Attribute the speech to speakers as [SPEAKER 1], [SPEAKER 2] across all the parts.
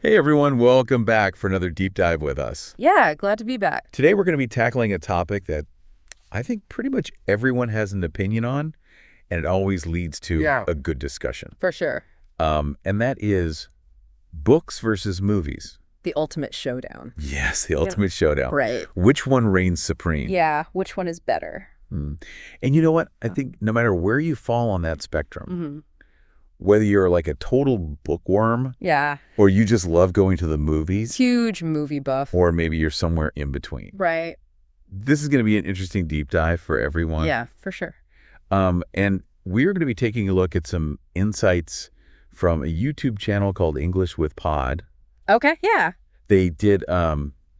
[SPEAKER 1] Hey everyone, welcome back for another deep dive with us.
[SPEAKER 2] Yeah, glad to be back.
[SPEAKER 1] Today we're going to be tackling a topic that I think pretty much everyone has an opinion on, and it always leads to a good discussion.
[SPEAKER 2] For sure.
[SPEAKER 1] And that is books versus movies.
[SPEAKER 2] The ultimate showdown.
[SPEAKER 1] Yes, the ultimate showdown.
[SPEAKER 2] Right.
[SPEAKER 1] Which one reigns supreme?
[SPEAKER 2] Yeah, which one is better?
[SPEAKER 1] And you know what? I think no matter where you fall on that spectrum, whether you're like a total bookworm, or you just love going to the movies,
[SPEAKER 2] huge movie buff,
[SPEAKER 1] or maybe you're somewhere in between.
[SPEAKER 2] Right.
[SPEAKER 1] This is going to be an interesting deep dive for everyone.
[SPEAKER 2] Yeah, for sure.
[SPEAKER 1] And we're going to be taking a look at some insights from a YouTube channel called English with Pod.
[SPEAKER 2] Okay, yeah.
[SPEAKER 1] They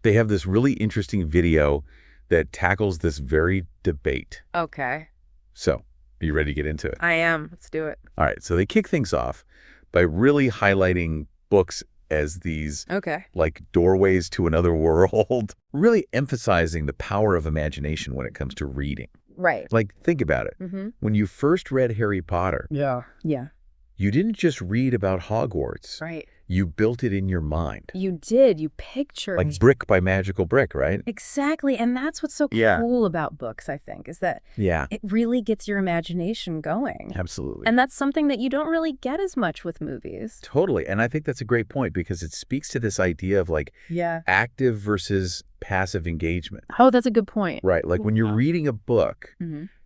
[SPEAKER 1] have this really interesting video that tackles this very debate.
[SPEAKER 2] Okay.
[SPEAKER 1] So, are you ready to get into it?
[SPEAKER 2] I am. Let's do it.
[SPEAKER 1] All right. So they kick things off by really highlighting books as these like doorways to another world, really emphasizing the power of imagination when it comes to reading.
[SPEAKER 2] Right.
[SPEAKER 1] Like, think about it. When you first read Harry Potter, you didn't just read about Hogwarts.
[SPEAKER 2] Right.
[SPEAKER 1] You built it in your mind.
[SPEAKER 2] You did. You pictured.
[SPEAKER 1] Like brick by magical brick, right?
[SPEAKER 2] Exactly. And that's what's so cool about books, I think, is that it really gets your imagination going.
[SPEAKER 1] Absolutely.
[SPEAKER 2] And that's something that you don't really get as much with movies.
[SPEAKER 1] Totally. And I think that's a great point because it speaks to this idea of like active versus passive engagement.
[SPEAKER 2] Oh, that's a good point.
[SPEAKER 1] Right. Like when you're reading a book,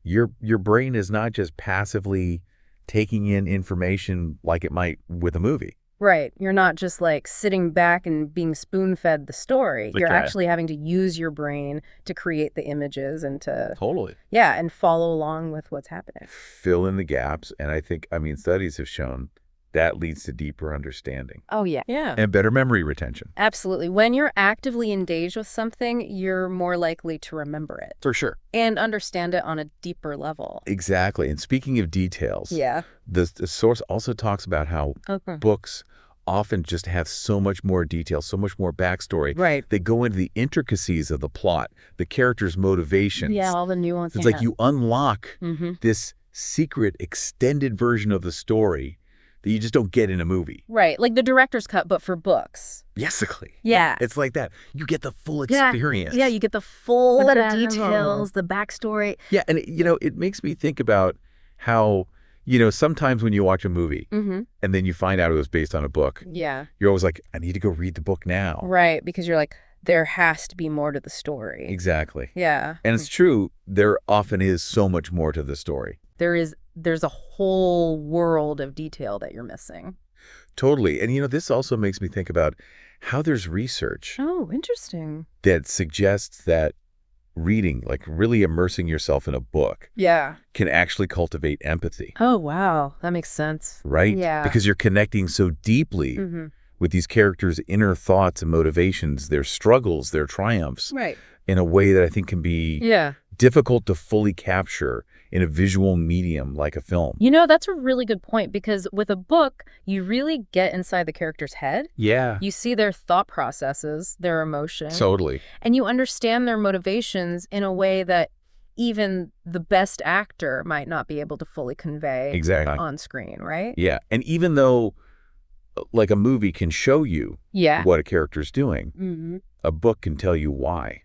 [SPEAKER 1] your brain is not just passively taking in information like it might with a movie.
[SPEAKER 2] Right. You're not just like sitting back and being spoon-fed the story. You're actually having to use your brain to create the images and to...
[SPEAKER 1] Totally.
[SPEAKER 2] Yeah, and follow along with what's happening.
[SPEAKER 1] Fill in the gaps. And I mean, studies have shown that leads to deeper understanding.
[SPEAKER 2] Oh, yeah. Yeah.
[SPEAKER 1] And better memory retention.
[SPEAKER 2] Absolutely. When you're actively engaged with something, you're more likely to remember it.
[SPEAKER 1] For sure.
[SPEAKER 2] And understand it on a deeper level.
[SPEAKER 1] Exactly. And speaking of details, the source also talks about how books often just have so much more detail, so much more backstory.
[SPEAKER 2] Right.
[SPEAKER 1] They go into the intricacies of the plot, the character's motivations.
[SPEAKER 2] Yeah, all the nuances.
[SPEAKER 1] It's like you unlock this secret extended version of the story that you just don't get in a movie.
[SPEAKER 2] Right, like the director's cut, but for books.
[SPEAKER 1] Basically.
[SPEAKER 2] Yeah.
[SPEAKER 1] It's like that. You get the full experience.
[SPEAKER 2] Yeah, you get the full details, the backstory.
[SPEAKER 1] Yeah, and it makes me think about how, sometimes when you watch a movie and then you find out it was based on a book, you're always like, I need to go read the book now.
[SPEAKER 2] Right, because you're like, there has to be more to the story.
[SPEAKER 1] Exactly.
[SPEAKER 2] Yeah.
[SPEAKER 1] And it's true, there often is so much more to the story.
[SPEAKER 2] There's a whole world of detail that you're missing.
[SPEAKER 1] Totally. And this also makes me think about how there's research.
[SPEAKER 2] Oh, interesting.
[SPEAKER 1] That suggests that reading, like really immersing yourself in a book, can actually cultivate empathy.
[SPEAKER 2] Oh, wow. That makes sense.
[SPEAKER 1] Right?
[SPEAKER 2] Yeah.
[SPEAKER 1] Because you're connecting so deeply with these characters' inner thoughts and motivations, their struggles, their triumphs, in a way that I think can be difficult to fully capture in a visual medium like a film.
[SPEAKER 2] That's a really good point because with a book, you really get inside the character's head.
[SPEAKER 1] Yeah.
[SPEAKER 2] You see their thought processes, their emotions.
[SPEAKER 1] Totally.
[SPEAKER 2] And you understand their motivations in a way that even the best actor might not be able to fully convey on screen, right?
[SPEAKER 1] Yeah. And even though like a movie can show you what a character's doing, a book can tell you why.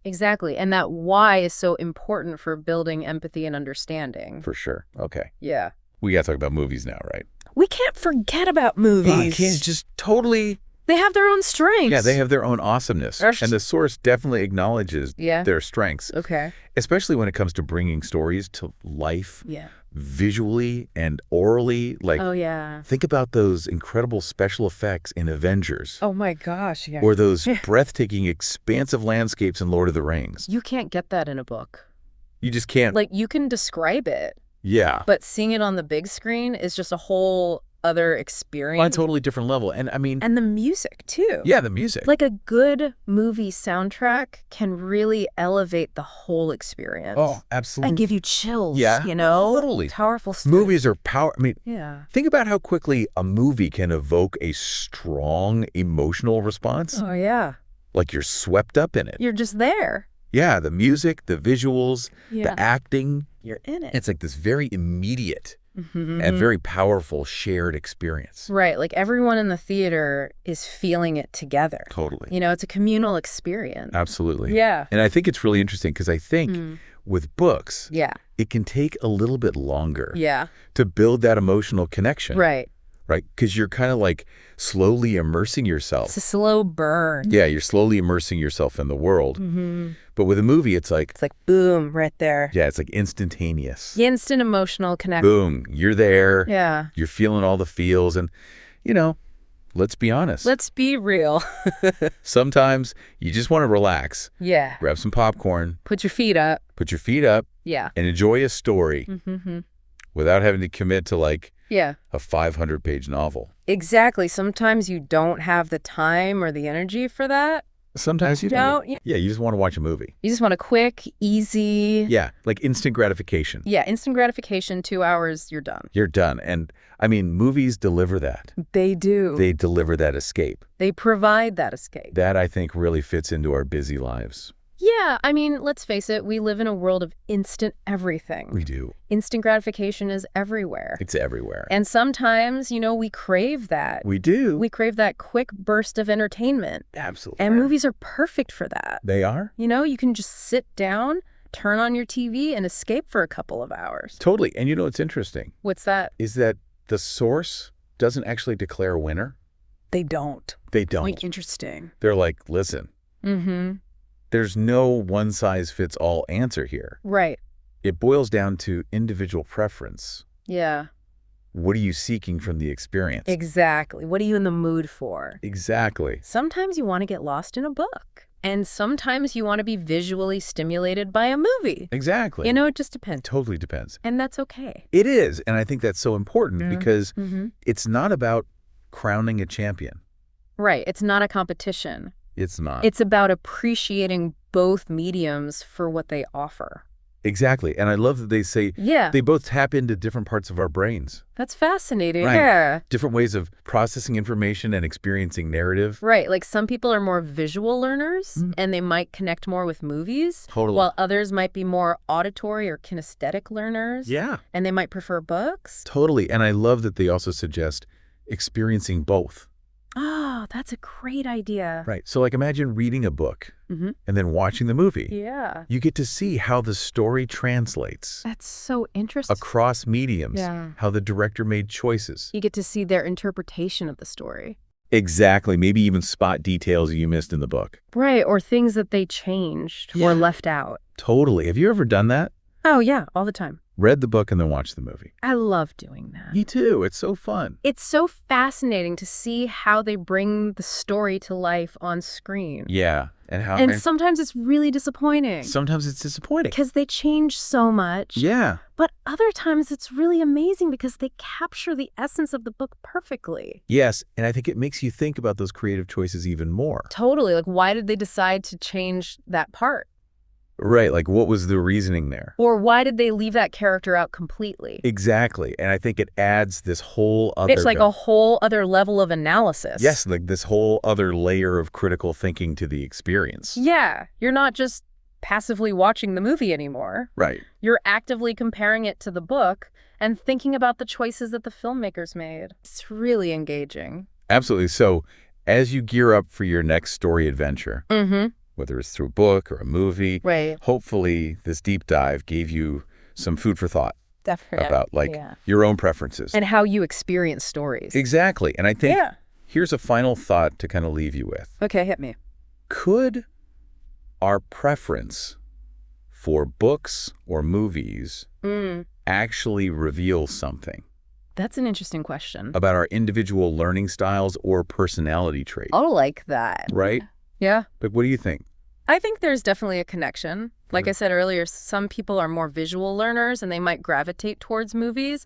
[SPEAKER 2] Exactly. And that why is so important for building empathy and understanding.
[SPEAKER 1] For sure. Okay.
[SPEAKER 2] Yeah.
[SPEAKER 1] We got to talk about movies now, right?
[SPEAKER 2] We can't forget about movies.
[SPEAKER 1] I can't just totally...
[SPEAKER 2] They have their own strengths.
[SPEAKER 1] Yeah, they have their own awesomeness. And the source definitely acknowledges their strengths.
[SPEAKER 2] Okay.
[SPEAKER 1] Especially when it comes to bringing stories to life visually and orally. Like, think about those incredible special effects in Avengers.
[SPEAKER 2] Oh my gosh, yeah.
[SPEAKER 1] Or those breathtaking, expansive landscapes in Lord of the Rings.
[SPEAKER 2] You can't get that in a book.
[SPEAKER 1] You just can't.
[SPEAKER 2] Like, you can describe it.
[SPEAKER 1] Yeah.
[SPEAKER 2] But seeing it on the big screen is just a whole other experience.
[SPEAKER 1] On a totally different level. And I mean...
[SPEAKER 2] And the music, too.
[SPEAKER 1] Yeah, the music.
[SPEAKER 2] Like a good movie soundtrack can really elevate the whole experience.
[SPEAKER 1] Oh, absolutely.
[SPEAKER 2] And give you chills,
[SPEAKER 1] Yeah,
[SPEAKER 2] Totally. Powerful stuff.
[SPEAKER 1] Movies are I mean,
[SPEAKER 2] yeah.
[SPEAKER 1] Think about how quickly a movie can evoke a strong emotional response.
[SPEAKER 2] Oh, yeah.
[SPEAKER 1] Like you're swept up in it.
[SPEAKER 2] You're just there.
[SPEAKER 1] Yeah, the music, the visuals, the acting.
[SPEAKER 2] You're in it.
[SPEAKER 1] It's like this very immediate and very powerful shared experience.
[SPEAKER 2] Right. Like everyone in the theater is feeling it together.
[SPEAKER 1] Totally.
[SPEAKER 2] It's a communal experience.
[SPEAKER 1] Absolutely.
[SPEAKER 2] Yeah.
[SPEAKER 1] And I think it's really interesting because I think with books, it can take a little bit longer to build that emotional connection.
[SPEAKER 2] Right.
[SPEAKER 1] Right? Because you're kind of like slowly immersing yourself.
[SPEAKER 2] It's a slow burn.
[SPEAKER 1] Yeah, you're slowly immersing yourself in the world. But with a movie, it's like
[SPEAKER 2] boom, right there.
[SPEAKER 1] Yeah, it's like instantaneous.
[SPEAKER 2] Instant emotional connection.
[SPEAKER 1] Boom, you're there.
[SPEAKER 2] Yeah.
[SPEAKER 1] You're feeling all the feels. And, let's be honest.
[SPEAKER 2] Let's be real.
[SPEAKER 1] Sometimes you just want to relax.
[SPEAKER 2] Yeah.
[SPEAKER 1] Grab some popcorn.
[SPEAKER 2] Put your feet up.
[SPEAKER 1] Yeah. And enjoy a story without having to commit to a 500-page novel.
[SPEAKER 2] Exactly. Sometimes you don't have the time or the energy for that.
[SPEAKER 1] Sometimes you don't. Yeah, you just want to watch a movie.
[SPEAKER 2] You just want a quick, easy...
[SPEAKER 1] Yeah, like instant gratification.
[SPEAKER 2] Yeah, instant gratification, 2 hours, you're done.
[SPEAKER 1] You're done. And, movies deliver that.
[SPEAKER 2] They do.
[SPEAKER 1] They deliver that escape.
[SPEAKER 2] They provide that escape.
[SPEAKER 1] That, I think, really fits into our busy lives.
[SPEAKER 2] Yeah, let's face it, we live in a world of instant everything.
[SPEAKER 1] We do.
[SPEAKER 2] Instant gratification is everywhere.
[SPEAKER 1] It's everywhere.
[SPEAKER 2] And sometimes, we crave that.
[SPEAKER 1] We do.
[SPEAKER 2] We crave that quick burst of entertainment.
[SPEAKER 1] Absolutely.
[SPEAKER 2] And movies are perfect for that.
[SPEAKER 1] They are?
[SPEAKER 2] You can just sit down, turn on your TV, and escape for a couple of hours.
[SPEAKER 1] Totally. And what's interesting?
[SPEAKER 2] What's that?
[SPEAKER 1] Is that the source doesn't actually declare a winner.
[SPEAKER 2] They don't.
[SPEAKER 1] They don't.
[SPEAKER 2] Like, interesting.
[SPEAKER 1] They're like, listen. There's no one-size-fits-all answer here.
[SPEAKER 2] Right.
[SPEAKER 1] It boils down to individual preference.
[SPEAKER 2] Yeah.
[SPEAKER 1] What are you seeking from the experience?
[SPEAKER 2] Exactly. What are you in the mood for?
[SPEAKER 1] Exactly.
[SPEAKER 2] Sometimes you want to get lost in a book. And sometimes you want to be visually stimulated by a movie.
[SPEAKER 1] Exactly.
[SPEAKER 2] It just depends.
[SPEAKER 1] It totally depends.
[SPEAKER 2] And that's okay.
[SPEAKER 1] It is. And I think that's so important because it's not about crowning a champion.
[SPEAKER 2] Right. It's not a competition.
[SPEAKER 1] It's not.
[SPEAKER 2] It's about appreciating both mediums for what they offer.
[SPEAKER 1] Exactly. And I love that they say they both tap into different parts of our brains.
[SPEAKER 2] That's fascinating.
[SPEAKER 1] Right.
[SPEAKER 2] Yeah.
[SPEAKER 1] Different ways of processing information and experiencing narrative.
[SPEAKER 2] Right. Like some people are more visual learners and they might connect more with movies.
[SPEAKER 1] Totally.
[SPEAKER 2] While others might be more auditory or kinesthetic learners.
[SPEAKER 1] Yeah.
[SPEAKER 2] And they might prefer books.
[SPEAKER 1] Totally. And I love that they also suggest experiencing both.
[SPEAKER 2] Oh, that's a great idea.
[SPEAKER 1] Right. So imagine reading a book and then watching the movie.
[SPEAKER 2] Yeah.
[SPEAKER 1] You get to see how the story translates.
[SPEAKER 2] That's so interesting.
[SPEAKER 1] Across mediums.
[SPEAKER 2] Yeah.
[SPEAKER 1] How the director made choices.
[SPEAKER 2] You get to see their interpretation of the story.
[SPEAKER 1] Exactly. Maybe even spot details you missed in the book.
[SPEAKER 2] Right. Or things that they changed or left out.
[SPEAKER 1] Totally. Have you ever done that?
[SPEAKER 2] Oh, yeah. All the time.
[SPEAKER 1] Read the book and then watched the movie.
[SPEAKER 2] I love doing that.
[SPEAKER 1] Me too. It's so fun.
[SPEAKER 2] It's so fascinating to see how they bring the story to life on screen.
[SPEAKER 1] Yeah.
[SPEAKER 2] And sometimes it's really disappointing.
[SPEAKER 1] Sometimes it's disappointing.
[SPEAKER 2] Because they change so much.
[SPEAKER 1] Yeah.
[SPEAKER 2] But other times it's really amazing because they capture the essence of the book perfectly.
[SPEAKER 1] Yes. And I think it makes you think about those creative choices even more.
[SPEAKER 2] Totally. Like, why did they decide to change that part?
[SPEAKER 1] Right, like what was the reasoning there?
[SPEAKER 2] Or why did they leave that character out completely?
[SPEAKER 1] Exactly, and I think it adds this whole other...
[SPEAKER 2] It's like a whole other level of analysis.
[SPEAKER 1] Yes, like this whole other layer of critical thinking to the experience.
[SPEAKER 2] Yeah, you're not just passively watching the movie anymore.
[SPEAKER 1] Right.
[SPEAKER 2] You're actively comparing it to the book and thinking about the choices that the filmmakers made. It's really engaging.
[SPEAKER 1] Absolutely. So as you gear up for your next story adventure... whether it's through a book or a movie.
[SPEAKER 2] Right.
[SPEAKER 1] Hopefully this deep dive gave you some food for thought.
[SPEAKER 2] Definitely.
[SPEAKER 1] About your own preferences.
[SPEAKER 2] And how you experience stories.
[SPEAKER 1] Exactly. And I think here's a final thought to kind of leave you with.
[SPEAKER 2] Okay, hit me.
[SPEAKER 1] Could our preference for books or movies actually reveal something?
[SPEAKER 2] That's an interesting question.
[SPEAKER 1] About our individual learning styles or personality traits.
[SPEAKER 2] Oh, like that.
[SPEAKER 1] Right?
[SPEAKER 2] Yeah.
[SPEAKER 1] But what do you think?
[SPEAKER 2] I think there's definitely a connection. Like I said earlier, some people are more visual learners and they might gravitate towards movies,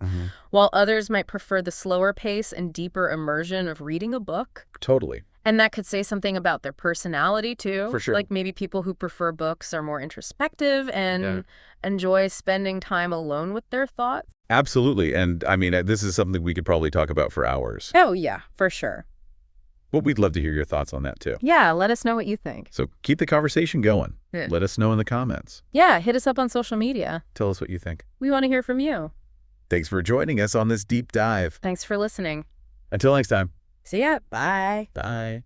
[SPEAKER 2] while others might prefer the slower pace and deeper immersion of reading a book.
[SPEAKER 1] Totally.
[SPEAKER 2] And that could say something about their personality, too.
[SPEAKER 1] For sure.
[SPEAKER 2] Like maybe people who prefer books are more introspective and enjoy spending time alone with their thoughts.
[SPEAKER 1] Absolutely. And I mean, this is something we could probably talk about for hours.
[SPEAKER 2] Oh, yeah, for sure.
[SPEAKER 1] Well, we'd love to hear your thoughts on that, too.
[SPEAKER 2] Yeah, let us know what you think.
[SPEAKER 1] So keep the conversation going.
[SPEAKER 2] Yeah.
[SPEAKER 1] Let us know in the comments.
[SPEAKER 2] Yeah, hit us up on social media.
[SPEAKER 1] Tell us what you think.
[SPEAKER 2] We want to hear from you.
[SPEAKER 1] Thanks for joining us on this deep dive.
[SPEAKER 2] Thanks for listening.
[SPEAKER 1] Until next time.
[SPEAKER 2] See ya. Bye.
[SPEAKER 1] Bye.